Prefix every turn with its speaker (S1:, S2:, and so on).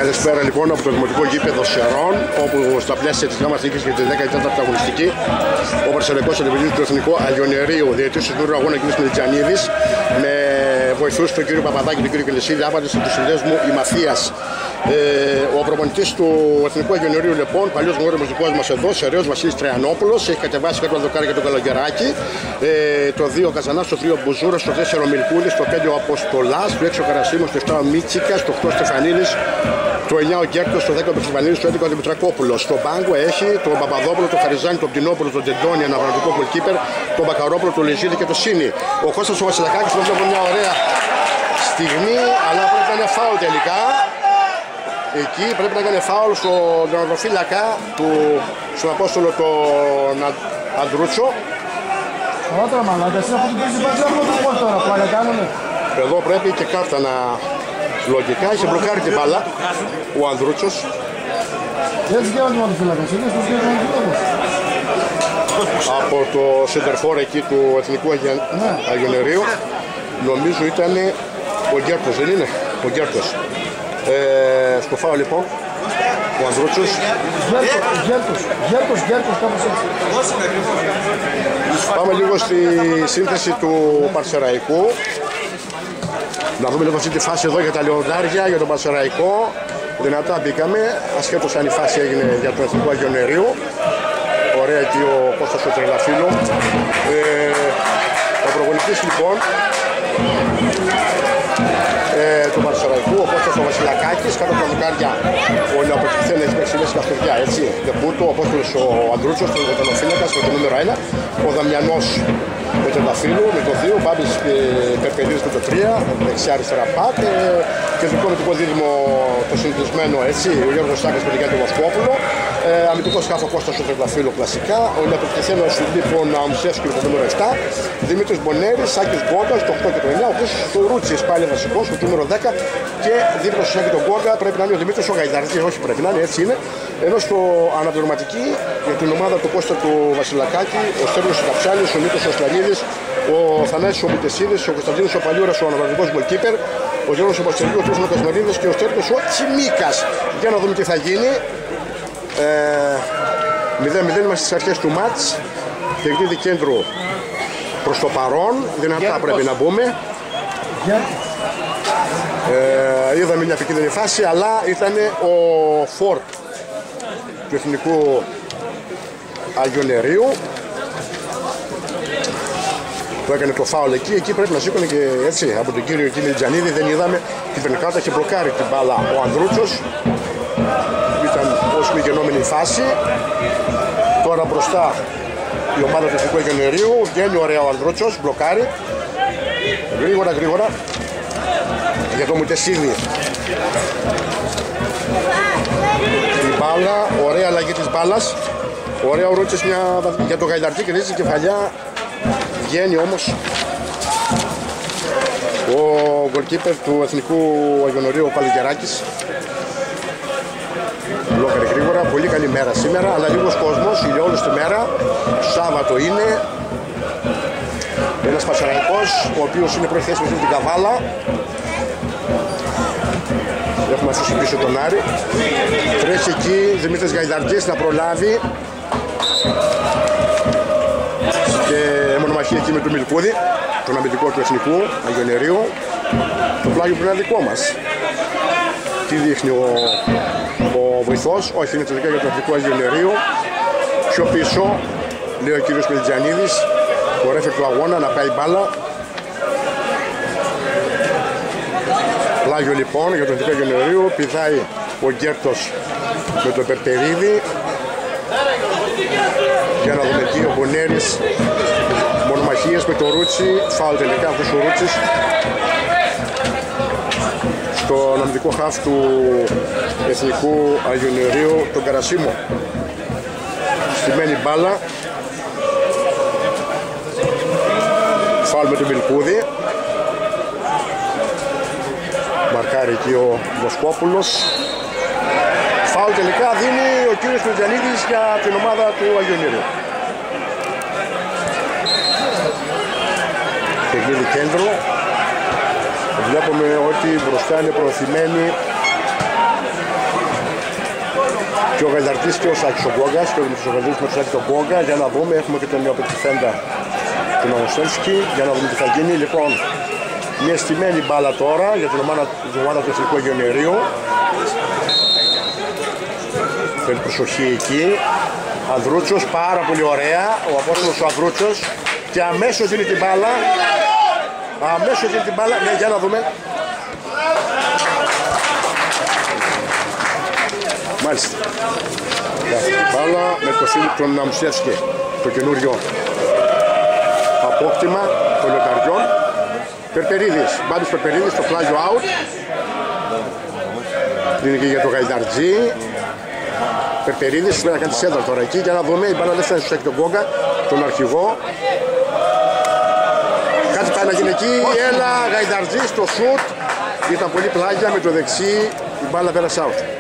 S1: Καλησπέρα λοιπόν από το Δημοτικό Γήπεδο Σερών, όπου στα πλαίσια της Γάμας Νίκης για τη 14η αγωνιστική ο Παρσελαϊκός αντιμετωπίζει το Εθνικό Αγιονερίου. Διαιτητής του νούμερου αγώνα κ. Μελιτζανίδης, με βοηθούς τον κ. Παπαδάκη και τον κ. Κελεσίδη, άπαντες του συνδέσμου η Μαθίας. Ο προπονητής του Εθνικού Αγιονερίου λοιπόν, παλιός γνώριμος δικός μας εδώ, Σεραίος Βασίλης Τρεανόπουλος, έχει κατεβάσει κάτω από το δοκάρι και τον Καλογεράκη. Το 2 ο Καζανάς, το 3 ο Μπουζούρας, το 4 ο Μιλκούλης, το 5 ο Αποστολάς, το 6 ο Καρασίμος, το 7 ο Μίτσικας, το 8 ο Στεφανίδης, το 9 ο Γκέρτος, το 10 ο Πετσιβανίδης, το 11 ο Δημητρακόπουλος. Στο πάγκο έχει τον Παπαδόπουλο, τον Χαριζάνη, τον Πτηνόπουλο, τον Τεντόνι, αναβραντικό γκολκίπερ, τον Μπακαρόπουλο, τον Λεζίδη και τον Σίνη. Ο Κώστας ο Βασιλακάκης που βλέπω μια ωραία στιγμή, αλλά πρέπει να είναι φάουλ τελικά. Εκεί πρέπει να κάνει φάουλ στον τερματοφύλακα στον Απόστολο τον Αντρούτσο.
S2: Ωραία μαλάκα, εσύ από την πίση πας έχουμε το πώς τώρα, πλάκα κάνουμε.
S1: Εδώ πρέπει και κάρτα να λογικά, είχε μπλοκάρει την μπάλα ο Ανδρούτσος.
S2: Έτσι και ο τερματοφύλακας, είναι στο σχέδιο τερματοφύλακας.
S1: Από το σεντερφόρ εκεί του Εθνικού Αγιονερίου, νομίζω ήταν ο Γκέρτος, δεν είναι, ο Γκέρτος. Στο φάω λοιπόν ο Ανδρούτσος. Γκέρτος κάπως έτσι. Πάμε λίγο στη σύνθεση του Παρσεραϊκού. Να δούμε λίγο αυτή τη φάση εδώ για τα λεοντάρια, για τον Παρσεραϊκό. Δυνατά μπήκαμε, ασχέτως αν η φάση έγινε για το Εθνικό Αγιονερίου. Ωραία εκεί ο Κώστας ο Τρελαφύλου. Ο προπονητής λοιπόν του Παρσεραϊκού, ο Κώστας ο Βασιλακάκης, κάτω από τα δοκάρια ο Νεοπετυχθέν έχει παίξει μέσα καυτοριά, έτσι. Δεπούτο, ο Απόστολος ο Αντρούτσος, ο Βοτανοφύλακας με το νούμερο 1, ο Δαμιανός με τον Ταφύλου, με το 2, ο Μπάμπης Περπεδίδης με το 3, δεξιά αριστερά πάτ, κεντρικό μετικό δίδυμο το συνηθισμένο, έτσι, ο Γιώργος Σάκας με την Γιάννη Βοσκόπουλο, αμυντικό σκάφο Κώστας ο Τρελαφύλου κλασικά, ο Νεοπετυχθένος λοιπόν Αμσέσκου με το νούμερο 7, Δημήτρης Μπονέρης, Σάκης Γκόγκας, το 8 και το 9, ο του Ρούτσης πάλι βασικός, το νούμερο 10 και δίπλα στο Σάκη τον Γκόγκα πρέπει να είναι ο Δημήτρης ο Γαϊδαρτής, όχι πρέπει να είναι, έτσι είναι. Ενώ στο αναπληρωματική για την ομάδα του Κώστα του Βασιλακάκη, ο Στέλιος ο Καψάλης, ο Νίκος ο Σλανίδης, ο Θανάσης ο Μπιτεσίδης, ο Κωνσταντίνος ο Παλιούρας, ο αναβραντικός γκολκίπερ, ο Γιώργος ο Παστερίου, ο Τρίσος ο Κασμερίδης και ο Στέλιος ο Τσιμίκας. Για να δούμε τι θα γίνει. 0-0 είμαστε στις αρχές του μάτς. Παιχνίδι κέντρου προς το παρόν, δυνατά πρέπει να μπούμε. Είδαμε μια επικίνδυνη φάση, αλλά ήταν ο Φόρτ του Εθνικού Αγιονερίου που έκανε το φάουλ εκεί πρέπει να σήκωνε και έτσι από τον κύριο Μελιτζανίδη. Δεν είδαμε την πενικάτα, είχε μπλοκάρει την μπάλα ο Ανδρούτσος, ήταν ως μη γεννόμενη φάση. Τώρα μπροστά η ομάδα του Εθνικού Αγιονερίου, βγαίνει ωραία ο Ανδρούτσος, μπλοκάρει γρήγορα για το Μουτεσίδη. Η μπάλα, ωραία αλλαγή της μπάλας, ωραία ο Ρούτσης για το Γαϊδαρτή και ρίξει κεφαλιά, βγαίνει όμως ο γκολκίπερ του Εθνικού Αγιονερίου ο Καλογεράκης. Μπλόκαρε γρήγορα, πολύ καλή μέρα σήμερα, αλλά λίγος κόσμος, ηλιόλουστη μέρα, Σάββατο είναι. Ένας Παρσεραϊκός, ο οποίος είναι πρώτη θέση με την Καβάλα. Έχουμε αφήσει πίσω τον Άρη. Τρέχει εκεί Δημήτρης Γαϊδαρτής να προλάβει. Και μονομαχία εκεί με τον Μιλκούδη, τον αμυντικό του Εθνικού Αγιονερίου. Το πλάγιο που είναι δικό μας. Τι δείχνει ο βοηθός, όχι είναι τελικά για το Εθνικό Αγιονερίου. Πιο πίσω, λέει ο κύριος Μελιτζανίδης, το ρέφερ του αγώνα να πάει μπάλα. Πλάγιο λοιπόν για το Εθνικό Αγιονερίου, πηδάει ο Γκέρτος με τον Περπερίδη. Για να δούμε εκεί ο Μπονέρης, μονομαχίες με το Ρούτσι, φάουλ τελικά αυτός ο Ρούτσης στον αμυντικό χαφ του Εθνικού Αγιονερίου, τον Καρασίμο. Στημένη μπάλα, φάουλ με τον Μιλκούδη, μαρκάρει εκεί ο Βοσκόπουλος. Φάουλ τελικά δίνει ο κύριος Μελιτζανίδης για την ομάδα του Αγιονερίου. Παιχνίδι κέντρο. Βλέπουμε ότι μπροστά είναι προωθημένοι Και ο Γαϊδαρτής και ο Σάκης ο Γκόγκας και ο Δημητρης με τον Σάκη τον Γκόγκα. Για να δούμε, έχουμε και τον νεοπετυχθέντα τον Αγωστέλσκι. Για να δούμε τι θα γίνει. Λοιπόν, μια στημένη μπάλα τώρα για την ομάδα του Εθνικού Αγιονερίου. Θέλει προσοχή εκεί. Ανδρούτσος, πάρα πολύ ωραία. Ο Απόστολος ο Ανδρούτσος. Και αμέσως δίνει την μπάλα. Αμέσως δίνει την μπάλα. Ναι, για να δούμε. Μάλιστα. Αυτή την μπάλα με το Φίλιπ τον Ναμουσιεύσκη, το καινούριο απόκτημα των λιονταριών. Περπερίδης, Μπάμπης Περπερίδης, το πλάγιο out. Είναι και για το Γαϊδαρτζή. Περπερίδης, πρέπει να κάνει τη σέντρα τώρα εκεί. Για να δούμε, η μπάλα δεν φτάνει στο Σάκη τον Γκόγκα, τον αρχηγό. Κάτι πάει να γίνει εκεί, έλα Γαϊδαρτζή στο σουτ. Ήταν πολύ πλάγια με το δεξί, η μπάλα πέρασε out.